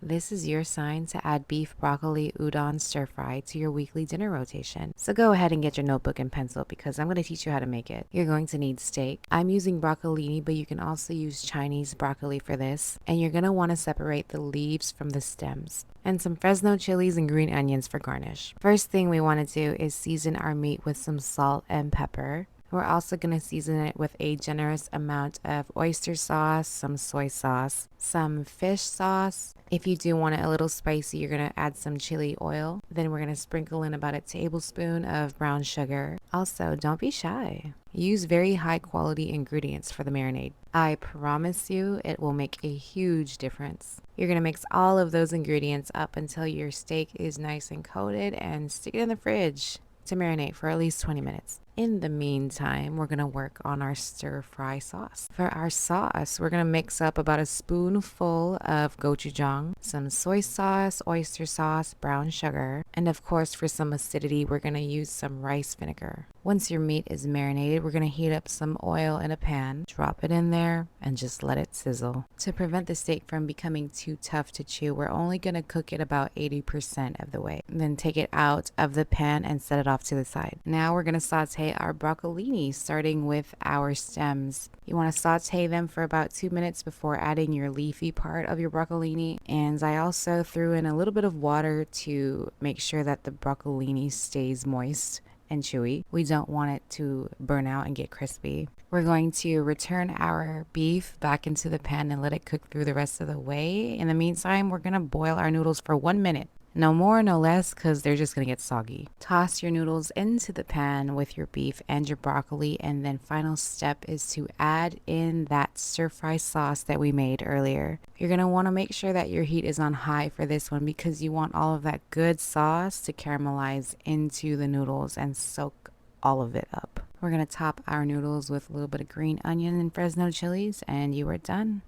this is your sign to add beef broccoli udon stir fry to your weekly dinner rotation. So go ahead and get your notebook and pencil because I'm going to teach you how to make it. You're going to need steak. I'm using broccolini, but you can also use Chinese broccoli for this. And you're going to want to separate the leaves from the stems. And some Fresno chilies and green onions for garnish. First thing we want to do is season our meat with some salt and pepper. We're also going to season it with a generous amount of oyster sauce, some soy sauce, some fish sauce. If you do want it a little spicy, you're going to add some chili oil. Then we're going to sprinkle in about a tablespoon of brown sugar. Also, don't be shy. Use very high quality ingredients for the marinade. I promise you it will make a huge difference. You're going to mix all of those ingredients up until your steak is nice and coated and stick it in the fridge to marinate for at least 20 minutes. In the meantime, we're going to work on our stir fry sauce. For our sauce, we're going to mix up about a spoonful of gochujang, some soy sauce, oyster sauce, brown sugar, and of course for some acidity, we're going to use some rice vinegar. Once your meat is marinated, we're going to heat up some oil in a pan, drop it in there, and just let it sizzle. To prevent the steak from becoming too tough to chew, we're only going to cook it about 80% of the way. Then take it out of the pan and set it off to the side. Now we're going to saute our broccolini, starting with our stems. You want to saute them for about 2 minutes before adding your leafy part of your broccolini. And I also threw in a little bit of water to make sure that the broccolini stays moist and chewy. We don't want it to burn out and get crispy. We're going to return our beef back into the pan and let it cook through the rest of the way. In the meantime, we're going to boil our noodles for 1 minute. No more, no less, because they're just going to get soggy. Toss your noodles into the pan with your beef and your broccoli, and then final step is to add in that stir fry sauce that we made earlier. You're going to want to make sure that your heat is on high for this one because you want all of that good sauce to caramelize into the noodles and soak all of it up. We're going to top our noodles with a little bit of green onion and Fresno chilies, and you are done.